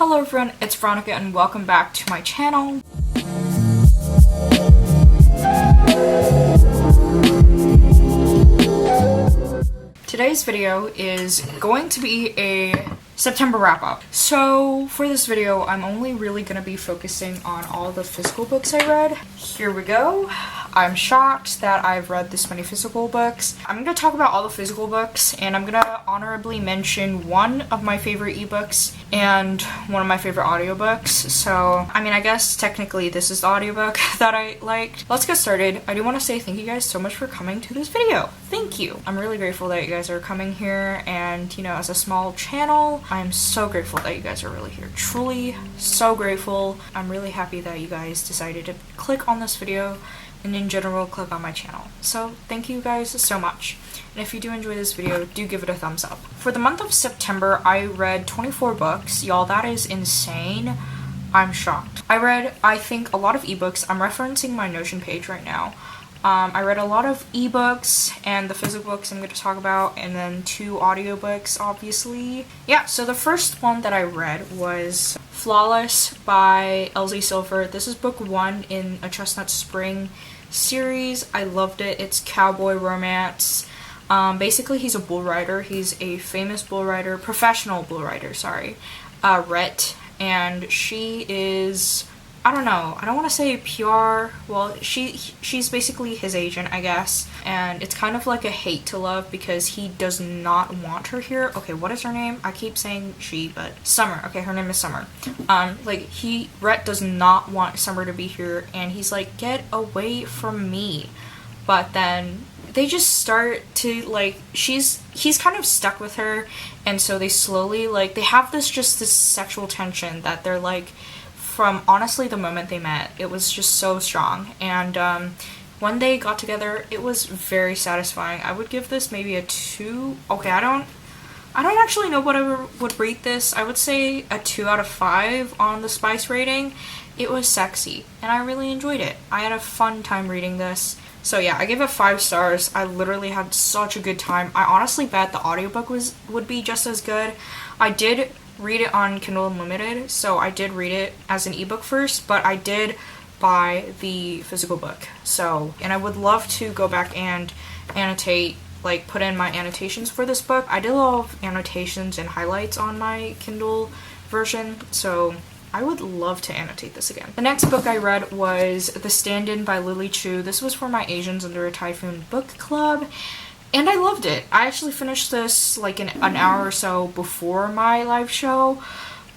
Hello everyone, it's Veronica and welcome back to my channel. Today's video is going to be a September wrap-up. So for this video, I'm only really going to be focusing on all the physical books I read. Here we go. I'm shocked that I've read this many physical books. I'm going to talk about all the physical books, and I'm going to honorably mention one of my favorite ebooks and one of my favorite audiobooks. So, I guess technically this is the audiobook that I liked. Let's get started. I do want to say thank you guys so much for coming to this video. Thank you. I'm really grateful that you guys are coming here, and as a small channel, I'm so grateful that you guys are really here. Truly so grateful. I'm really happy that you guys decided to click on this video and in general click on my channel. So thank you guys so much. And if you do enjoy this video, do give it a thumbs up. For the month of September, I read 24 books. Y'all, that is insane. I'm shocked. I read, I think, a lot of ebooks. I'm referencing my Notion page right now. I read a lot of ebooks and the physical books I'm going to talk about, and then 2 audiobooks, obviously. Yeah, so the first one that I read was Flawless by Elsie Silver. This is book 1 in a Chestnut Spring series. I loved it. It's cowboy romance. Basically, he's a bull rider. He's a famous bull rider, professional bull rider, sorry, Rhett, and she is, I don't know, I don't want to say PR, well, she's basically his agent, I guess, and it's kind of like a hate to love because he does not want her here. Okay, what is her name? I keep saying she, but Summer. Okay, her name is Summer. Rhett does not want Summer to be here, and he's like, get away from me. But then they just start to, he's kind of stuck with her, and so they slowly, they have this sexual tension that they're, from honestly the moment they met. It was just so strong, and when they got together, it was very satisfying. I would give this maybe a 2. Okay, I don't actually know what I would rate this. I would say a 2 out of 5 on the spice rating. It was sexy, and I really enjoyed it. I had a fun time reading this. So yeah, I gave it 5 stars. I literally had such a good time. I honestly bet the audiobook would be just as good. I did read it on Kindle Unlimited, so I did read it as an ebook first, but I did buy the physical book. So, and I would love to go back and annotate, put in my annotations for this book. I did a lot of annotations and highlights on my Kindle version, so I would love to annotate this again. The next book I read was The Stand-In by Lily Chu. This was for my Asians Under a Typhoon book club, and I loved it. I actually finished this an hour or so before my live show,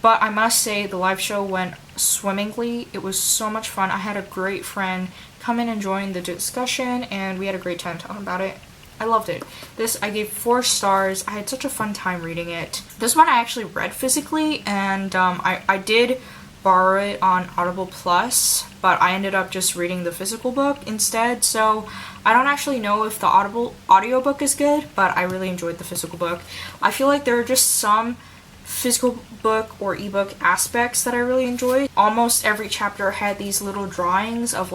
but I must say the live show went swimmingly. It was so much fun. I had a great friend come in and join the discussion, and we had a great time talking about it. I loved it. This I gave 4 stars. I had such a fun time reading it. This one I actually read physically, and I did borrow it on Audible Plus, but I ended up just reading the physical book instead, so I don't actually know if the audiobook is good, but I really enjoyed the physical book. I feel like there are just some physical book or ebook aspects that I really enjoyed. Almost every chapter had these little drawings of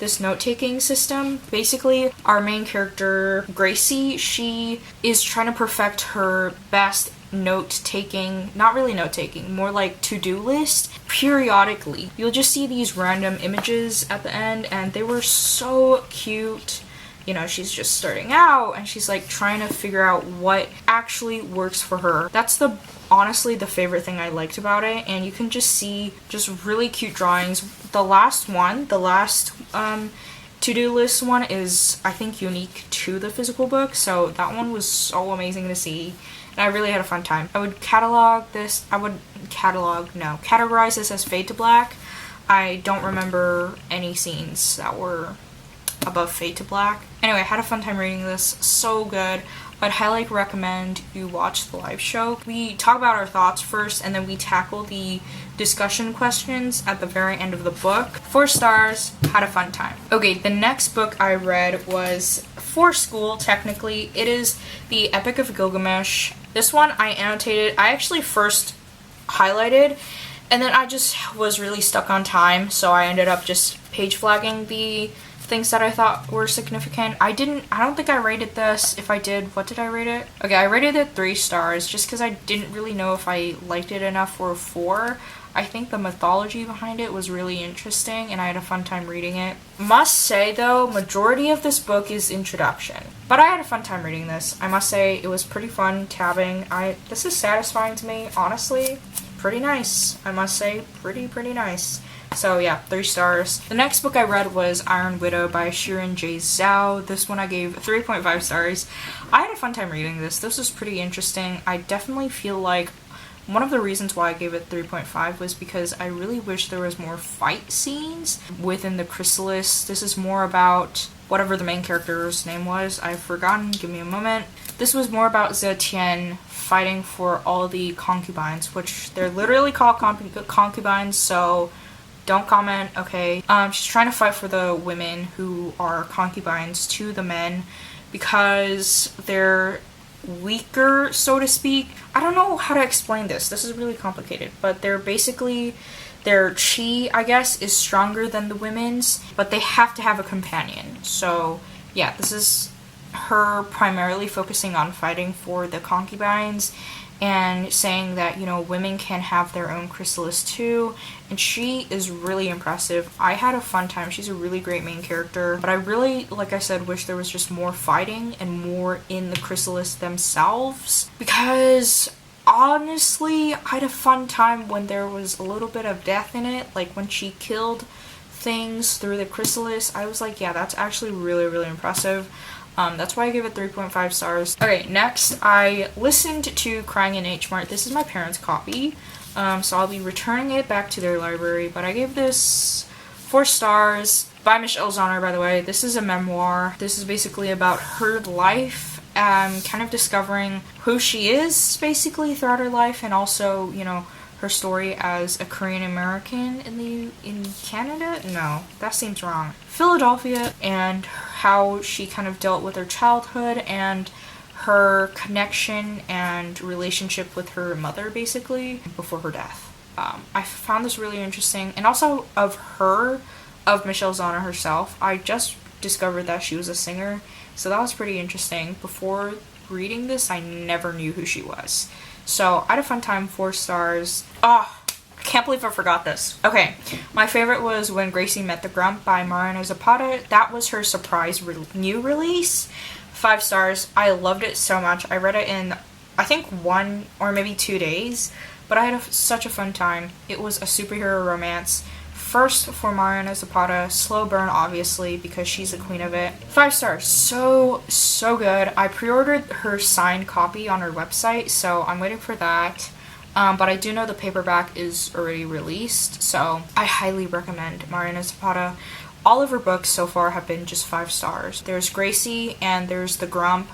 this note-taking system. Basically, our main character, Gracie, she is trying to perfect her best note-taking, not really note-taking, more like to-do list. Periodically, you'll just see these random images at the end, and they were so cute. She's just starting out, and she's trying to figure out what actually works for her. That's honestly the favorite thing I liked about it, and you can just see just really cute drawings. The last to-do list one is, I think, unique to the physical book, so that one was so amazing to see, and I really had a fun time. I would categorize this as Fade to Black. I don't remember any scenes that were above Fade to Black. Anyway, I had a fun time reading this. So good. I'd highly recommend you watch the live show. We talk about our thoughts first, and then we tackle the discussion questions at the very end of the book. 4 stars. Had a fun time. Okay, the next book I read was for school, technically. It is the Epic of Gilgamesh. This one I annotated. I actually first highlighted, and then I just was really stuck on time, so I ended up just page flagging the things that I thought were significant. I don't think I rated this. If I did, what did I rate it? Okay, I rated it 3 stars just because I didn't really know if I liked it enough for a 4. I think the mythology behind it was really interesting and I had a fun time reading it. Must say though, majority of this book is introduction. But I had a fun time reading this. I must say it was pretty fun tabbing. This is satisfying to me, honestly. Pretty nice. I must say, pretty nice. So yeah, 3 stars. The next book I read was Iron Widow by Xiran J. Zhao. This one I gave 3.5 stars. I had a fun time reading this. This was pretty interesting. I definitely feel like one of the reasons why I gave it 3.5 was because I really wish there was more fight scenes within the chrysalis. This is more about whatever the main character's name was. I've forgotten. Give me a moment. This was more about Zetian fighting for all the concubines, which they're literally called concubines, so don't comment, okay? She's trying to fight for the women who are concubines to the men because they're weaker, so to speak. I don't know how to explain this. This is really complicated, but they're basically, their chi, I guess, is stronger than the women's, but they have to have a companion. So yeah, this is her primarily focusing on fighting for the concubines and saying that, you know, women can have their own chrysalis too, and she is really impressive. I had a fun time. She's a really great main character, but I really, like I said, wish there was just more fighting and more in the chrysalis themselves, because honestly, I had a fun time when there was a little bit of death in it, like when she killed things through the chrysalis. I was like, yeah, that's actually really impressive. That's why I give it 3.5 stars. Okay, next, I listened to Crying in H-Mart. This is my parents' copy, so I'll be returning it back to their library, but I gave this 4 stars. By Michelle Zauner, by the way. This is a memoir. This is basically about her life, kind of discovering who she is, basically, throughout her life, and also, you know, her story as a Korean American in Canada? No, that seems wrong. Philadelphia, and how she kind of dealt with her childhood and her connection and relationship with her mother, basically, before her death. I found this really interesting, and also of Michelle Zauner herself. I just discovered that she was a singer, so that was pretty interesting. Before reading this, I never knew who she was. So, I had a fun time, 4 stars. Oh, I can't believe I forgot this. Okay, my favorite was When Gracie Met the Grump by Mariana Zapata. That was her surprise new release. 5 stars. I loved it so much. I read it in, I think, 1 or maybe 2 days, but I had such a fun time. It was a superhero romance. First for Mariana Zapata, slow burn obviously because she's the queen of it. 5 stars, so good. I pre-ordered her signed copy on her website, so I'm waiting for that. But I do know the paperback is already released, so I highly recommend Mariana Zapata. All of her books so far have been just 5 stars. There's Gracie and there's the Grump.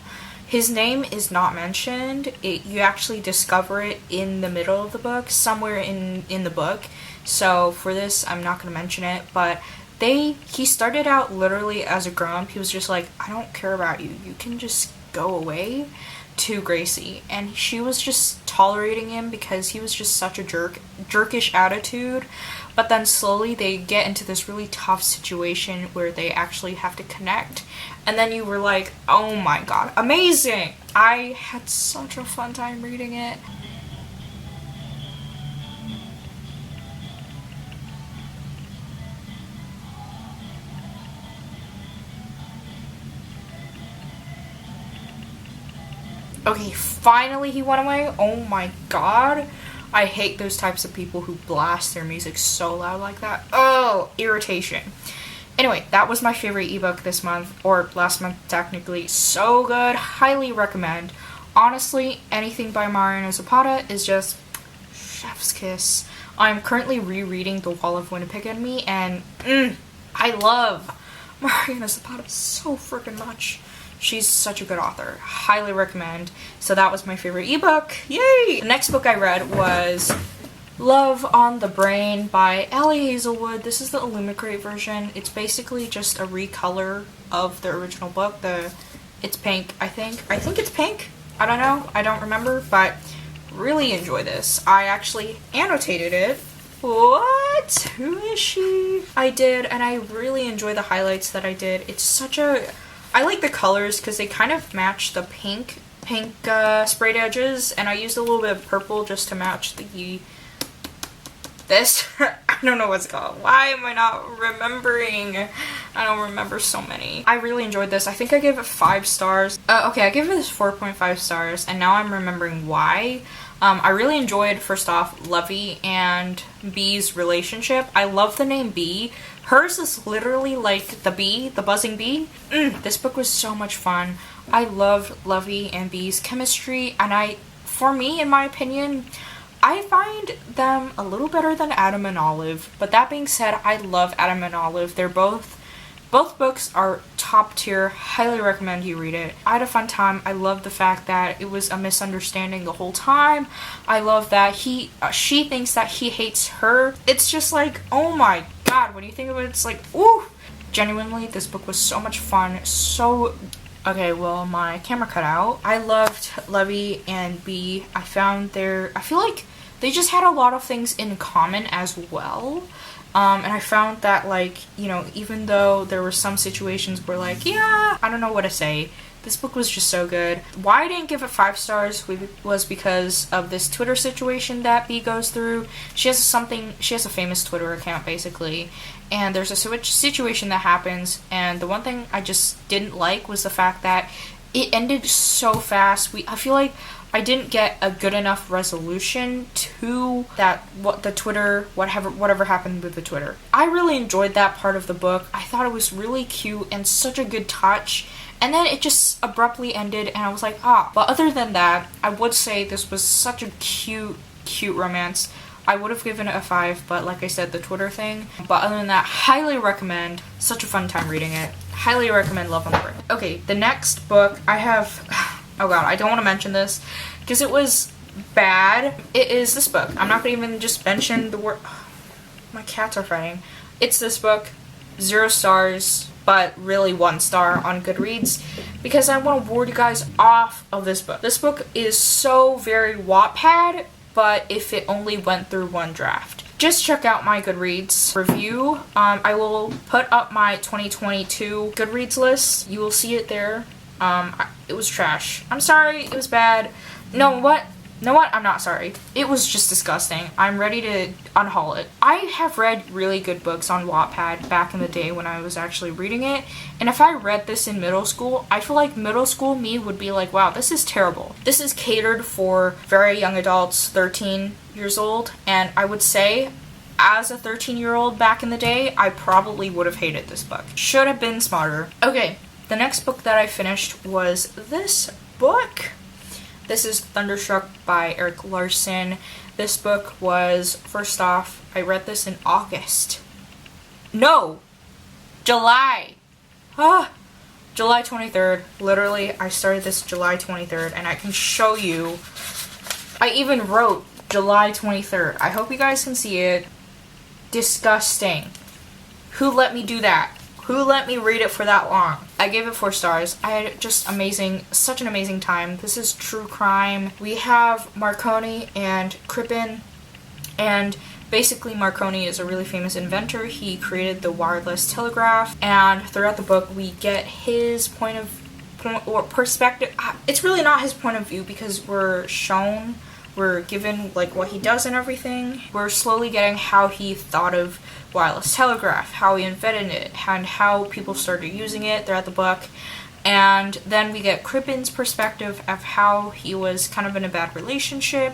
His name is not mentioned. You actually discover it in the middle of the book, somewhere in the book. So for this, I'm not going to mention it, but he started out literally as a Grump. He was just like, I don't care about you. You can just go away, to Gracie. And she was just tolerating him because he was just such a jerkish attitude. But then slowly they get into this really tough situation where they actually have to connect. And then you were like, oh my god, amazing! I had such a fun time reading it. Okay, finally he went away. Oh my god. I hate those types of people who blast their music so loud like that. Oh, irritation. Anyway, that was my favorite ebook this month, or last month technically. So good. Highly recommend. Honestly, anything by Mariana Zapata is just chef's kiss. I'm currently rereading The Wall of Winnipeg and Me, and I love Mariana Zapata so freaking much. She's such a good author. Highly recommend. So that was my favorite ebook. Yay! The next book I read was Love on the Brain by Hazelwood. This is the Illumicrate version. It's basically just a recolor of the original book. It's pink, I think. I think it's pink. I don't know. I don't remember, but really enjoy this. I actually annotated it What? Who is she? I did, and I really enjoy the highlights that I did. It's such a... I like the colors because they kind of match the pink sprayed edges, and I used a little bit of purple just to match this. I don't know what's it called. Why am I not remembering? I don't remember so many. I really enjoyed this. I think I gave it 5 stars. Okay, I gave it 4.5 stars, and now I'm remembering why. I really enjoyed, first off, Lovey and Bee's relationship. I love the name Bee. Hers is literally like the bee, the buzzing bee. This book was so much fun. I love Lovey and Bee's chemistry, and for me, in my opinion, I find them a little better than Adam and Olive. But that being said, I love Adam and Olive. They're both books are top tier. Highly recommend you read it. I had a fun time. I love the fact that it was a misunderstanding the whole time. I love that she thinks that he hates her. It's just like, oh my god, when you think of it, it's like, ooh. Genuinely, this book was so much fun. Okay, well, my camera cut out. I loved Lovey and Bee. I feel like they just had a lot of things in common as well. And I found that, like, you know, even though there were some situations where, like, yeah, I don't know what to say. This book was just so good. Why I didn't give it 5 stars was because of this Twitter situation that Bee goes through. She has a famous Twitter account, basically. And there's a situation that happens, and the one thing I just didn't like was the fact that it ended so fast. I feel like I didn't get a good enough resolution to whatever happened with the Twitter. I really enjoyed that part of the book. I thought it was really cute and such a good touch. And then it just abruptly ended, and I was like, ah. But other than that, I would say this was such a cute romance. I would have given it a 5, but like I said, the Twitter thing. But other than that, highly recommend. Such a fun time reading it. Highly recommend Love on the Brain. Okay, the next book I have... Oh god, I don't want to mention this because it was bad. It is this book. I'm not going to even just mention the word... My cats are fighting. It's this book. 0 stars, but really 1 star on Goodreads because I want to ward you guys off of this book. This book is so very Wattpad, but if it only went through 1 draft. Just check out my Goodreads review. I will put up my 2022 Goodreads list. You will see it there. It was trash. I'm sorry, it was bad. No, what? I'm not sorry. It was just disgusting. I'm ready to unhaul it. I have read really good books on Wattpad back in the day when I was actually reading it, and if I read this in middle school, I feel like middle school me would be like, wow, this is terrible. This is catered for very young adults, 13 years old, and I would say, as a 13-year-old back in the day, I probably would have hated this book. Should have been smarter. Okay, the next book that I finished was this book. This is Thunderstruck by Erik Larsen. This book was, first off, I read this in August. No! July! July 23rd. Literally, I started this July 23rd, and I can show you. I even wrote July 23rd. I hope you guys can see it. Disgusting. Who let me do that? Who let me read it for that long? I gave it 4 stars. I had just such an amazing time. This is true crime. We have Marconi and Crippen, and basically Marconi is a really famous inventor. He created the wireless telegraph, and throughout the book we get his perspective. It's really not his point of view because we're given like what he does and everything. We're slowly getting how he thought of wireless telegraph, how he invented it, and how people started using it throughout the book. And then we get Crippen's perspective of how he was kind of in a bad relationship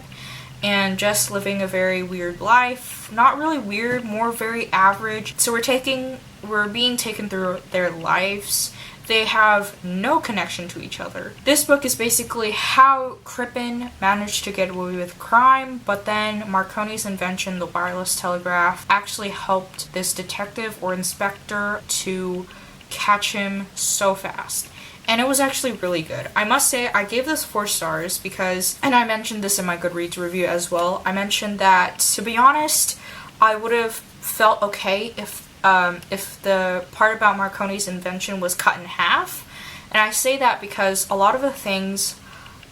and just living a very weird life. Not really weird, more very average. So we're being taken through their lives. They have no connection to each other. This book is basically how Crippen managed to get away with crime, but then Marconi's invention, the wireless telegraph, actually helped this detective or inspector to catch him so fast. And it was actually really good. I must say, I gave this 4 stars because, and I mentioned this in my Goodreads review as well, I mentioned that, to be honest, I would have felt okay if the part about Marconi's invention was cut in half. And I say that because a lot of the things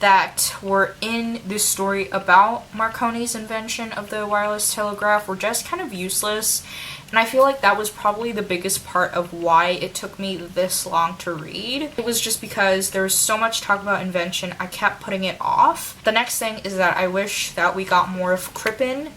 that were in this story about Marconi's invention of the wireless telegraph were just kind of useless. And I feel like that was probably the biggest part of why it took me this long to read. It was just because there was so much talk about invention, I kept putting it off. The next thing is that I wish that we got more of Crippen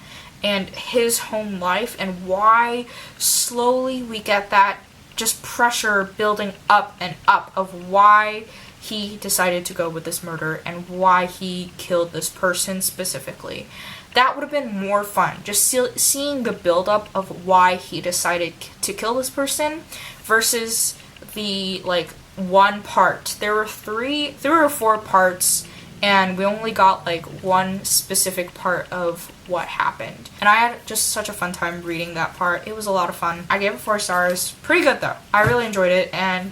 and his home life, and why slowly we get that just pressure building up and up of why he decided to go with this murder and why he killed this person specifically. That would have been more fun, just seeing the buildup of why he decided to kill this person versus the like one part. There were three or four parts, and we only got like one specific part of what happened. And I had just such a fun time reading that part. It was a lot of fun. I gave it 4 stars. Pretty good though. I really enjoyed it, and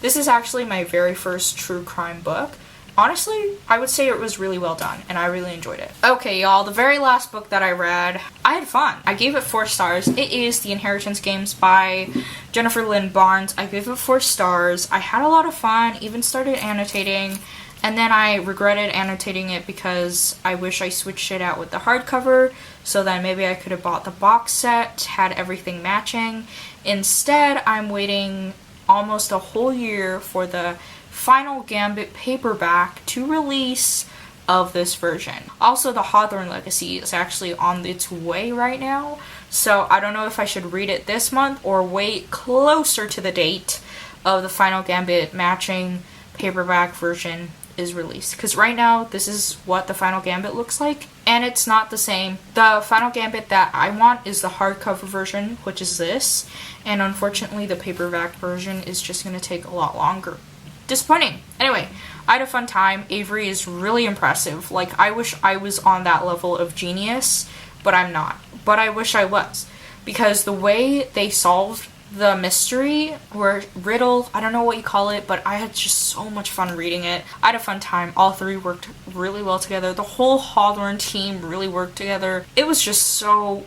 this is actually my very first true crime book. Honestly, I would say it was really well done, and I really enjoyed it. Okay, y'all, the very last book that I read, I had fun. I gave it 4 stars. It is The Inheritance Games by Jennifer Lynn Barnes. I gave it 4 stars. I had a lot of fun, even started annotating, and then I regretted annotating it because I wish I switched it out with the hardcover, so then maybe I could have bought the box set, had everything matching. Instead, I'm waiting almost a whole year for the Final Gambit paperback to release of this version. Also, the Hawthorne Legacy is actually on its way right now, so I don't know if I should read it this month or wait closer to the date of the Final Gambit matching paperback version is released, because right now this is what the Final Gambit looks like, and it's not the same. The Final Gambit that I want is the hardcover version, which is this, and unfortunately the paperback version is just going to take a lot longer. Disappointing. Anyway, I had a fun time. Avery is really impressive. Like, I wish I was on that level of genius, but I'm not. But I wish I was, because the way they solved the mystery or riddle, I don't know what you call it, but I had just so much fun reading it. I had a fun time. All 3 worked really well together. The whole Hawthorne team really worked together. It was just so,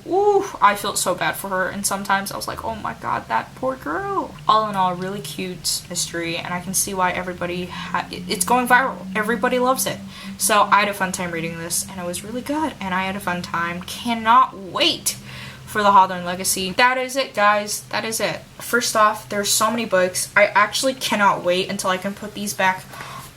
I felt so bad for her, and sometimes I was like, oh my god, that poor girl. All in all, really cute mystery, and I can see why everybody it's going viral. Everybody loves it. So I had a fun time reading this, and it was really good, and I had a fun time. Cannot wait for the Hawthorne Legacy. That is it, guys. That is it. First off, there's so many books. I actually cannot wait until I can put these back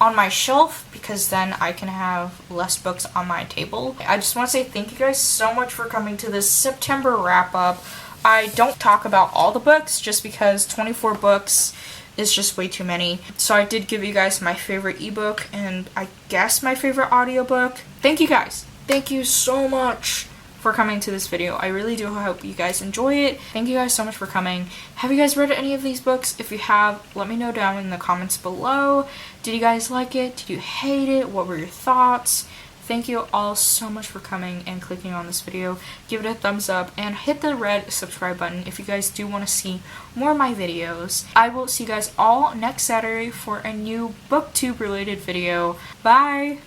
on my shelf, because then I can have less books on my table. I just want to say thank you guys so much for coming to this September wrap-up. I don't talk about all the books just because 24 books is just way too many. So I did give you guys my favorite ebook and I guess my favorite audiobook. Thank you guys. Thank you so much for coming to this video. I really do hope you guys enjoy it. Thank you guys so much for coming. Have you guys read any of these books? If you have, let me know down in the comments below. Did you guys like it? Did you hate it? What were your thoughts? Thank you all so much for coming and clicking on this video. Give it a thumbs up and hit the red subscribe button if you guys do want to see more of my videos. I will see you guys all next Saturday for a new booktube related video. Bye!